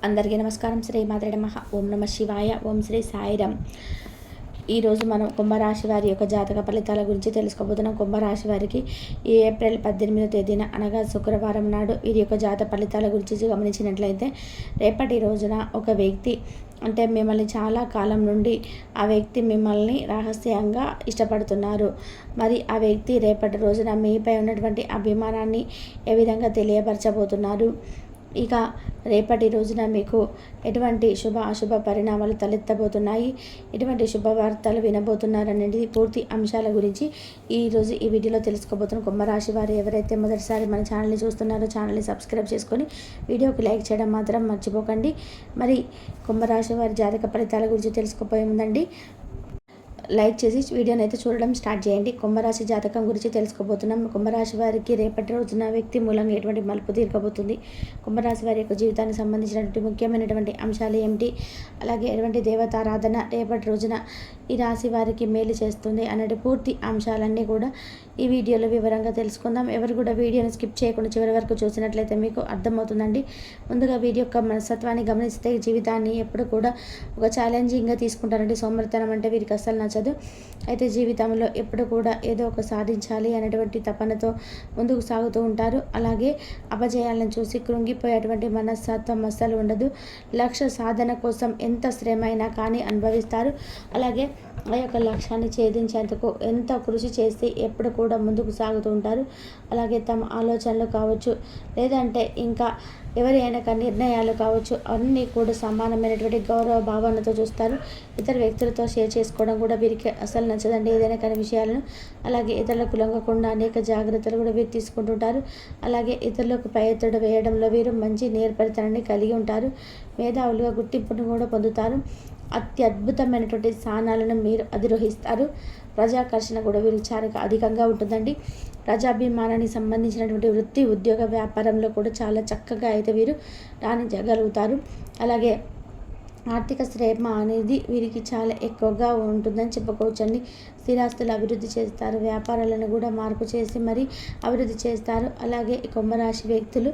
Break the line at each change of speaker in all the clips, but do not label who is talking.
అందరికీ నమస్కారం. శ్రీ మాత్రే నమః. ఓం నమ శివాయ. ఓం శ్రీ సాయిరామ్. ఈరోజు మనం కుంభరాశి వారి యొక్క జాతక ఫలితాల గురించి తెలుసుకోబోతున్నాం. కుంభరాశి వారికి ఈ ఏప్రిల్ 18వ తేదీన అనగా శుక్రవారం నాడు వీరి యొక్క జాతక ఫలితాల గురించి గమనించినట్లయితే, రేపటి రోజున ఒక వ్యక్తి అంటే మిమ్మల్ని చాలా కాలం నుండి ఆ వ్యక్తి మిమ్మల్ని రహస్యంగా ఇష్టపడుతున్నారు. మరి ఆ వ్యక్తి రేపటి రోజున మీపై ఉన్నటువంటి అభిమానాన్ని ఏ విధంగా తెలియపరచబోతున్నారు, ఇక రేపటి రోజున మీకు ఎటువంటి శుభ అశుభ పరిణామాలు తలెత్తబోతున్నాయి, ఎటువంటి శుభవార్తలు వినబోతున్నారనేది పూర్తి అంశాల గురించి ఈరోజు ఈ వీడియోలో తెలుసుకోబోతున్నాం. కుంభరాశి వారు ఎవరైతే మొదటిసారి మన ఛానల్ని చూస్తున్నారో ఛానల్ని సబ్స్క్రైబ్ చేసుకొని వీడియోకి లైక్ చేయడం మాత్రం మర్చిపోకండి. మరి కుంభరాశి వారి జాతక ఫలితాల గురించి తెలుసుకోపోయే ముందండి లైక్ చేసి వీడియోని అయితే చూడడం స్టార్ట్ చేయండి. కుంభరాశి జాతకం గురించి తెలుసుకోబోతున్నాం. కుంభరాశి వారికి రేపటి రోజున వ్యక్తి మూలంగా ఎటువంటి మలుపు తీరకబోతుంది, కుంభరాశి వారి యొక్క జీవితానికి సంబంధించినటువంటి ముఖ్యమైనటువంటి అంశాలు ఏమిటి, అలాగే ఎటువంటి దేవతారాధన రేపటి రోజున ఈ రాశి వారికి మేలు చేస్తుంది అన్నట్టు పూర్తి అంశాలన్నీ కూడా ఈ వీడియోలో వివరంగా తెలుసుకుందాం. ఎవరు కూడా వీడియోని స్కిప్ చేయకుండా చివరి వరకు చూసినట్లయితే మీకు అర్థమవుతుందండి. ముందుగా వీడియో యొక్క మనస్తత్వాన్ని గమనిస్తే జీవితాన్ని ఎప్పుడు కూడా ఒక ఛాలెంజింగ్గా తీసుకుంటారండి. సోమరితనం అంటే వీరికి అస్సలు నచ్చదు. అయితే జీవితంలో ఎప్పుడు కూడా ఏదో ఒక సాధించాలి అనేటువంటి తపనతో ముందుకు సాగుతూ ఉంటారు. అలాగే అపజయాలను చూసి కృంగిపోయేటువంటి మనస్తత్వం అస్సలు ఉండదు. లక్ష్య సాధన కోసం ఎంత శ్రమ అయినా కానీ అనుభవిస్తారు. అలాగే ఆ యొక్క లక్ష్యాన్ని ఛేదించేందుకు ఎంత కృషి చేసి ఎప్పుడు కూడా ముందుకు సాగుతూ ఉంటారు. అలాగే తమ ఆలోచనలు కావచ్చు, లేదంటే ఇంకా ఎవరి అయినా నిర్ణయాలు కావచ్చు, అన్నీ కూడా సమానమైనటువంటి గౌరవ భావనతో చూస్తారు. ఇతర వ్యక్తులతో షేర్ చేసుకోవడం కూడా వీరికి అసలు నచ్చదండి. ఏదైనా కానీ విషయాలను అలాగే ఇతరులకు లొంగకుండా అనేక జాగ్రత్తలు కూడా వీరు తీసుకుంటుంటారు. అలాగే ఇతరులకు పై ఎత్తుడు వేయడంలో వీరు మంచి నేర్పరితనాన్ని కలిగి ఉంటారు. మేధావులుగా గుర్తింపును కూడా పొందుతారు. అత్యద్భుతమైనటువంటి స్థానాలను మీరు అధిరోహిస్తారు. ప్రజాకర్షణ కూడా వీరికి చాలా అధికంగా ఉంటుందండి. ప్రజాభిమానానికి సంబంధించినటువంటి వృత్తి, ఉద్యోగ, వ్యాపారంలో కూడా చాలా చక్కగా అయితే వీరు రాణించగలుగుతారు. అలాగే ఆర్థిక శ్రమ అనేది వీరికి చాలా ఎక్కువగా ఉంటుందని చెప్పుకోవచ్చండి. స్థిరాస్తులు అభివృద్ధి చేస్తారు. వ్యాపారాలను కూడా మార్పు చేసి మరి అభివృద్ధి చేస్తారు. అలాగే కుంభరాశి వ్యక్తులు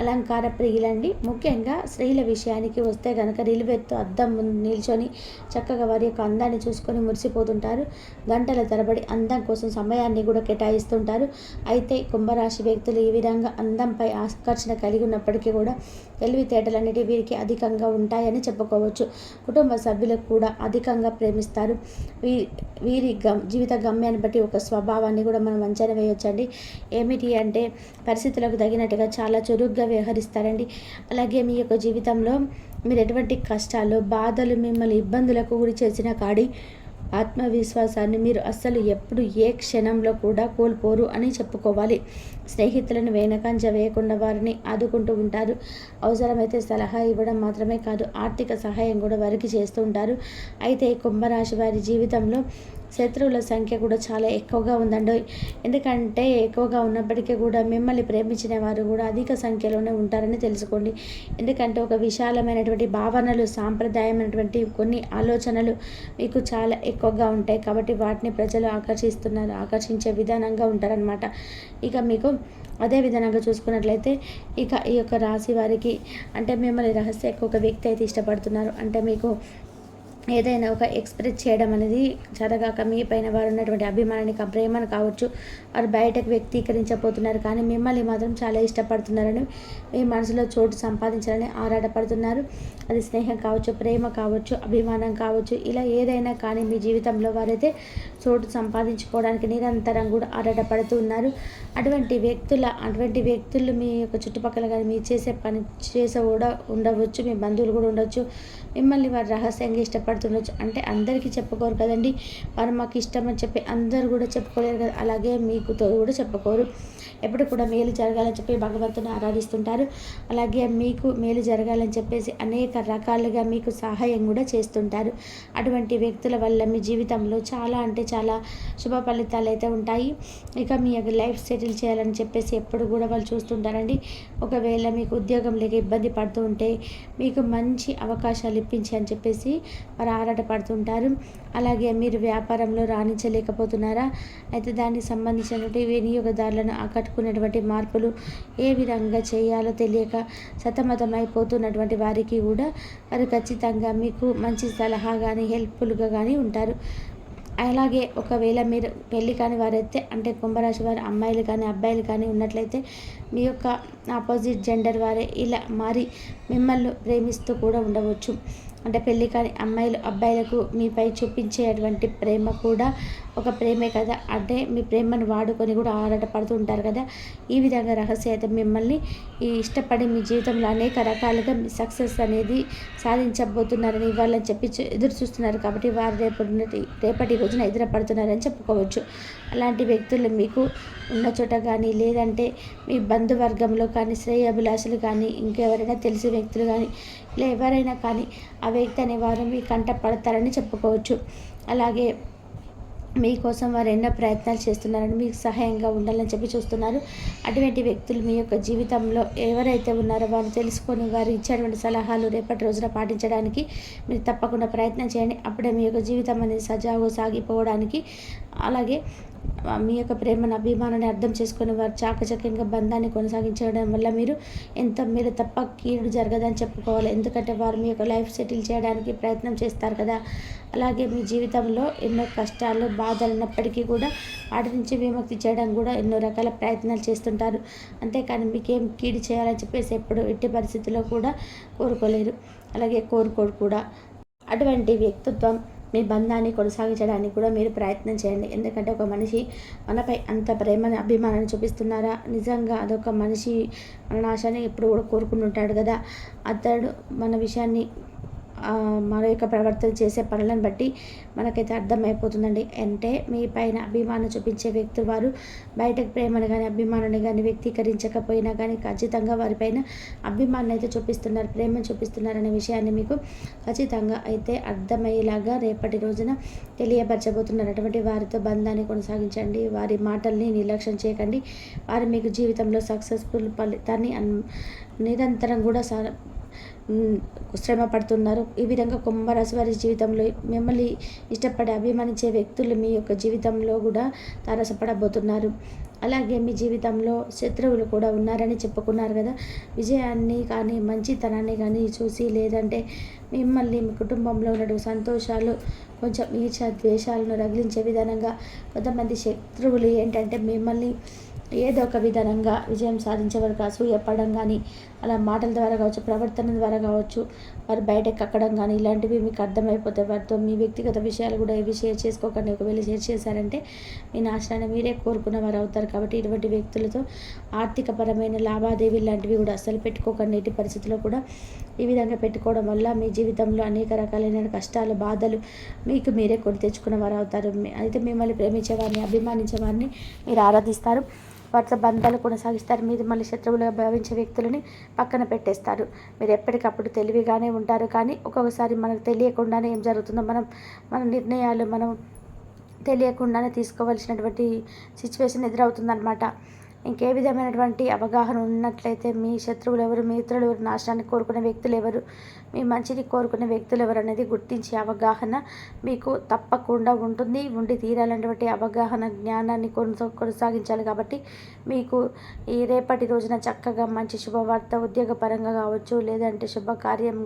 అలంకార ప్రియులండి. ముఖ్యంగా స్త్రీల విషయానికి వస్తే కనుక నిలువెత్తు అద్దం ముందు నిల్చొని చక్కగా వారి యొక్క అందాన్ని చూసుకొని మురిసిపోతుంటారు. గంటల తరబడి అందం కోసం సమయాన్ని కూడా కేటాయిస్తుంటారు. అయితే కుంభరాశి వ్యక్తులు ఈ విధంగా అందంపై ఆకర్షణ కలిగి ఉన్నప్పటికీ కూడా తెలివితేటలన్నిటి వీరికి అధికంగా ఉంటాయని చెప్పుకోవచ్చు. కుటుంబ సభ్యులకు కూడా అధికంగా ప్రేమిస్తారు. వీరి జీవిత గమ్యాన్ని బట్టి ఒక స్వభావాన్ని కూడా మనం అంచనా వేయొచ్చండి. ఏమిటి అంటే పరిస్థితులకు తగినట్టుగా చాలా చురుగ్గా వ్యవహరిస్తారండి. అలాగే మీ యొక్క జీవితంలో మీరు ఎటువంటి కష్టాలు, బాధలు, మిమ్మల్ని ఇబ్బందులకు గురి చేసిన కాడి ఆత్మవిశ్వాసాన్ని మీరు అస్సలు ఎప్పుడు ఏ క్షణంలో కూడా కోల్పోరు అని చెప్పుకోవాలి. స్నేహితులను వెనకంజ వేయకుండా వారిని ఆదుకుంటూ ఉంటారు. అవసరమైతే సలహా ఇవ్వడం మాత్రమే కాదు, ఆర్థిక సహాయం కూడా వారికి చేస్తూ ఉంటారు. అయితే కుంభరాశి వారి జీవితంలో శత్రువుల సంఖ్య కూడా చాలా ఎక్కువగా ఉందండి. ఎందుకంటే ఎక్కువగా ఉన్నప్పటికీ కూడా మిమ్మల్ని ప్రేమించిన వారు కూడా అధిక సంఖ్యలోనే ఉంటారని తెలుసుకోండి. ఎందుకంటే ఒక విశాలమైనటువంటి భావనలు, సాంప్రదాయమైనటువంటి కొన్ని ఆలోచనలు మీకు చాలా ఎక్కువగా ఉంటాయి. కాబట్టి వాటిని ప్రజలు ఆకర్షించే విధానంగా ఉంటారనమాట. ఇక మీకు అదే విధంగా చూసుకున్నట్లయితే ఇక ఈ యొక్క రాశి వారికి అంటే మిమ్మల్ని రహస్య ఒక వ్యక్తి అయితే ఇష్టపడుతున్నారు. అంటే మీకు ఏదైనా ఒక ఎక్స్ప్రెస్ చేయడం అనేది జరగాక మీ పైన వారు ఉన్నటువంటి అభిమానాన్ని, ప్రేమను కావచ్చు వారు బయటకు వ్యక్తీకరించబోతున్నారు. కానీ మిమ్మల్ని మాత్రం చాలా ఇష్టపడుతున్నారని, మీ మనసులో చోటు సంపాదించాలని ఆరాటపడుతున్నారు. అది స్నేహం కావచ్చు, ప్రేమ కావచ్చు, అభిమానం కావచ్చు, ఇలా ఏదైనా కానీ మీ జీవితంలో వారైతే చోటు సంపాదించుకోవడానికి నిరంతరం కూడా ఆరాటపడుతూ ఉన్నారు. అటువంటి వ్యక్తులు మీ యొక్క చుట్టుపక్కల కానీ మీరు చేసే కూడా ఉండవచ్చు, మీ బంధువులు కూడా ఉండొచ్చు. మిమ్మల్ని వారు రహస్యంగా ఇష్టపడుతుండొచ్చు. అంటే అందరికీ చెప్పుకోరు కదండి. వారు మాకు ఇష్టం అని చెప్పి అందరూ కూడా చెప్పుకోలేరు కదా. అలాగే మీకుతో కూడా చెప్పుకోరు. ఎప్పుడు కూడా మేలు జరగాలని చెప్పి భగవంతుని ఆరాధిస్తుంటారు. అలాగే మీకు మేలు జరగాలని చెప్పేసి అనేక రకాలుగా మీకు సహాయం కూడా చేస్తుంటారు. అటువంటి వ్యక్తుల వల్ల మీ జీవితంలో చాలా అంటే చాలా శుభ ఫలితాలు అయితే ఉంటాయి. ఇక మీ యొక్క లైఫ్ సెటిల్ చేయాలని చెప్పేసి ఎప్పుడు కూడా వాళ్ళు చూస్తుంటారండి. ఒకవేళ మీకు ఉద్యోగం లేక ఇబ్బంది పడుతూ ఉంటే మీకు మంచి అవకాశాలు ఇప్పించి అని చెప్పేసి వారు ఆరాటపడుతుంటారు. అలాగే మీరు వ్యాపారంలో రాణించలేకపోతున్నారా? అయితే దానికి సంబంధించినటువంటి వినియోగదారులను ఆకట్టుకునేటువంటి మార్పులు ఏ విధంగా చేయాలో తెలియక సతమతమైపోతున్నటువంటి వారికి కూడా వారు ఖచ్చితంగా మీకు మంచి సలహా కానీ హెల్ప్ఫుల్గా కానీ ఉంటారు. అలాగే ఒకవేళ మీరు పెళ్ళి కాని వారైతే అంటే కుంభరాశి వారు అమ్మాయిలు కానీ అబ్బాయిలు కానీ ఉన్నట్లయితే మీ యొక్క ఆపోజిట్ జెండర్ వారే ఇలా మారి మిమ్మల్ని ప్రేమిస్తూ కూడా ఉండవచ్చు. అంటే పెళ్ళి కాని అమ్మాయిలు అబ్బాయిలకు మీపై చూపించేటువంటి ప్రేమ కూడా ఒక ప్రేమే కదా. అంటే మీ ప్రేమను వాడుకొని కూడా ఆరాటపడుతూ ఉంటారు కదా. ఈ విధంగా రహస్య అయితే మిమ్మల్ని ఇష్టపడి మీ జీవితంలో అనేక రకాలుగా సక్సెస్ అనేది సాధించబోతున్నారని వాళ్ళని చెప్పి ఎదురు చూస్తున్నారు. కాబట్టి వారు రేపటి రోజున ఎదురపడుతున్నారని చెప్పుకోవచ్చు. అలాంటి వ్యక్తులు మీకు ఉన్న చోట కానీ లేదంటే మీ బంధువర్గంలో కానీ శ్రేయాభిలాషులు కానీ ఇంకెవరైనా తెలిసే వ్యక్తులు కానీ ఇలా ఎవరైనా కానీ ఆ వ్యక్తి అనేవారు మీ కంట పడతారని చెప్పుకోవచ్చు. అలాగే మీకోసం వారు ఎన్నో ప్రయత్నాలు చేస్తున్నారని మీకు సహాయంగా ఉండాలని చెప్పి చూస్తున్నారు. అటువంటి వ్యక్తులు మీ యొక్క జీవితంలో ఎవరైతే ఉన్నారో వారు తెలుసుకొని వారు ఇచ్చేటువంటి సలహాలు రేపటి రోజున పాటించడానికి మీరు తప్పకుండా ప్రయత్నం చేయండి. అప్పుడే మీ యొక్క జీవితం అనేది సజావుగా సాగిపోవడానికి అలాగే మీ యొక్క ప్రేమను అభిమానాన్ని అర్థం చేసుకొని వారు చాకచక్యంగా బంధాన్ని కొనసాగించడం వల్ల మీరు తప్ప కీడు జరగదని చెప్పుకోవాలి. ఎందుకంటే వారు మీ యొక్క లైఫ్ సెటిల్ చేయడానికి ప్రయత్నం చేస్తారు కదా. అలాగే మీ జీవితంలో ఎన్నో కష్టాలు బాధలు ఉన్నప్పటికీ కూడా వాటి నుంచి విముక్తి చేయడానికి కూడా ఎన్నో రకాల ప్రయత్నాలు చేస్తుంటారు. అంతేకాని మీకేం కీడు చేయాలని చెప్పేసి ఎప్పుడు ఎట్టి పరిస్థితుల్లో కూడా కోరుకోలేరు, అలాగే కోరుకోరు కూడా. అటువంటి వ్యక్తిత్వం మీ బంధాన్ని కొనసాగించడానికి కూడా మీరు ప్రయత్నం చేయండి. ఎందుకంటే ఒక మనిషి మనపై అంత ప్రేమని అభిమానాన్ని చూపిస్తున్నారా, నిజంగా అదొక మనిషి మన నాశాన్ని ఎప్పుడు కూడా కోరుకుని ఉంటాడు కదా. అతడు మన విషయాన్ని మన యొక్క ప్రవర్తన చేసే పనులను బట్టి మనకైతే అర్థమైపోతుందండి. అంటే మీ పైన అభిమానం చూపించే వ్యక్తులు వారు బయటకు ప్రేమను కానీ అభిమానాన్ని కానీ వ్యక్తీకరించకపోయినా కానీ ఖచ్చితంగా వారిపైన అభిమానాన్ని అయితే చూపిస్తున్నారు, ప్రేమను చూపిస్తున్నారు అనే విషయాన్ని మీకు ఖచ్చితంగా అయితే అర్థమయ్యేలాగా రేపటి రోజున తెలియపరచబోతున్నారు. అటువంటి వారితో బంధాన్ని కొనసాగించండి, వారి మాటల్ని నిర్లక్ష్యం చేయకండి. వారు మీకు జీవితంలో సక్సెస్ఫుల్ ఫలితాన్ని నిరంతరం కూడా శ్రమ పడుతున్నారు. ఈ విధంగా కుంభరాశి వారి జీవితంలో మిమ్మల్ని ఇష్టపడి అభిమానించే వ్యక్తులు మీ యొక్క జీవితంలో కూడా తారసపడబోతున్నారు. అలాగే మీ జీవితంలో శత్రువులు కూడా ఉన్నారని చెప్పుకున్నారు కదా. విజయాన్ని కానీ మంచితనాన్ని కానీ చూసి లేదంటే మిమ్మల్ని మీ కుటుంబంలో ఉన్న సంతోషాలు కొంచెం ఈర్ష ద్వేషాలను రగిలించే విధానంగా కొంతమంది శత్రువులు ఏంటంటే మిమ్మల్ని ఏదో ఒక విధానంగా విజయం సాధించే వరకు అసూయపడడం కానీ అలా మాటల ద్వారా కావచ్చు, ప్రవర్తన ద్వారా కావచ్చు, వారు బయటకు కక్కడం కానీ ఇలాంటివి మీకు అర్థమైపోతాయి. వారితో మీ వ్యక్తిగత విషయాలు కూడా ఏవి షేర్ చేసుకోకండి. ఒకవేళ షేర్ చేశారంటే మీ నాశనాన్ని మీరే కోరుకున్న వారు అవుతారు. కాబట్టి ఇటువంటి వ్యక్తులతో ఆర్థికపరమైన లావాదేవీలు లాంటివి కూడా అస్సలు పెట్టుకోకండి. ఎట్టి పరిస్థితుల్లో కూడా ఈ విధంగా పెట్టుకోవడం వల్ల మీ జీవితంలో అనేక రకాలైన కష్టాలు బాధలు మీకు మీరే కొని తెచ్చుకున్న వారు అవుతారు. అయితే మిమ్మల్ని ప్రేమించే వారిని అభిమానించే వారిని మీరు ఆరాధిస్తారు, వారితో బంధాలు కొనసాగిస్తారు. మీరు మళ్ళీ శత్రువులుగా భావించే వ్యక్తులని పక్కన పెట్టేస్తారు. మీరు ఎప్పటికప్పుడు తెలివిగానే ఉంటారు, కానీ ఒక్కొక్కసారి మనకు తెలియకుండానే ఏం జరుగుతుందో మన నిర్ణయాలు మనం తెలియకుండానే తీసుకోవాల్సినటువంటి సిచ్యువేషన్ ఎదురవుతుందన్నమాట. ఇంకే విధమైనటువంటి అవగాహన ఉన్నట్లయితే మీ శత్రువులు ఎవరు, మీ మిత్రులు ఎవరు, నాశనాన్ని కోరుకునే వ్యక్తులు ఎవరు, మీ మంచిని కోరుకునే వ్యక్తులు ఎవరు అనేది గుర్తించే అవగాహన మీకు తప్పకుండా ఉండి తీరాలన్నటువంటి అవగాహన జ్ఞానాన్ని కొనసాగించాలి. కాబట్టి మీకు ఈ రేపటి రోజున చక్కగా మంచి శుభవార్త ఉద్యోగపరంగా కావచ్చు, లేదంటే శుభకార్యం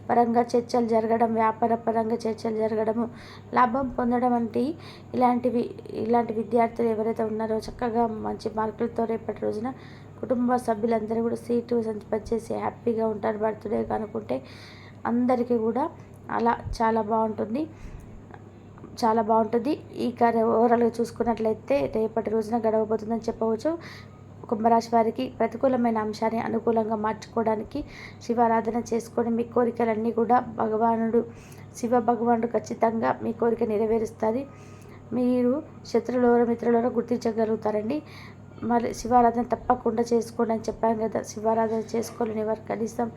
పరంగా చర్చలు జరగడం, వ్యాపార పరంగా చర్చలు జరగడము, లాభం పొందడం వంటి ఇలాంటి విద్యార్థులు ఎవరైతే ఉన్నారో చక్కగా మంచి మార్కులతో రేపటి రోజున కుటుంబ సభ్యులందరూ కూడా సీటు సంపాదించేసి హ్యాపీగా ఉంటారు. బర్త్డే కనుక్కుంటే అందరికీ కూడా అలా చాలా బాగుంటుంది. ఇక ఓవరాల్గా చూసుకున్నట్లయితే రేపటి రోజున గడవబోతుందని చెప్పవచ్చు. కుంభరాశి వారికి ప్రతికూలమైన అంశాన్ని అనుకూలంగా మార్చుకోవడానికి శివారాధన చేసుకొని మీ కోరికలన్నీ కూడా శివ భగవానుడు ఖచ్చితంగా మీ కోరిక నెరవేరుస్తుంది. మీరు శత్రువులెవరో మిత్రులెవరో గుర్తించగలుగుతారండి. మరి శివారాధన తప్పకుండా చేసుకోండి అని చెప్పాను కదా. శివారాధన చేసుకోలేని వారు కనీసం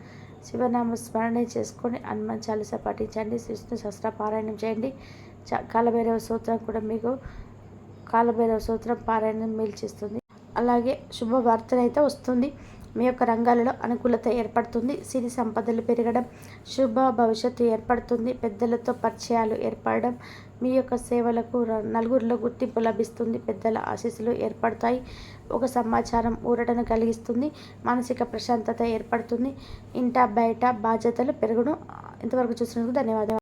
శివనామ స్మరణ చేసుకొని హనుమాన్ చాలీసా పాటించండి, విష్ణు సహస్ర పారాయణం చేయండి. కాలభైరవ సూత్రం పారాయణం మేలు చేస్తుంది. అలాగే శుభవార్తనైతే వస్తుంది. మీ యొక్క రంగాలలో అనుకూలత ఏర్పడుతుంది. సిరి సంపదలు పెరగడం, శుభ భవిష్యత్తు ఏర్పడుతుంది. పెద్దలతో పరిచయాలు ఏర్పడడం, మీ యొక్క సేవలకు నలుగురిలో గుర్తింపు లభిస్తుంది. పెద్దల ఆశీస్సులు ఏర్పడతాయి. ఒక సమాచారం ఊరటను కలిగిస్తుంది. మానసిక ప్రశాంతత ఏర్పడుతుంది. ఇంట బయట బాధ్యతలు పెరుగును. ఇంతవరకు చూసినందుకు ధన్యవాదాలు.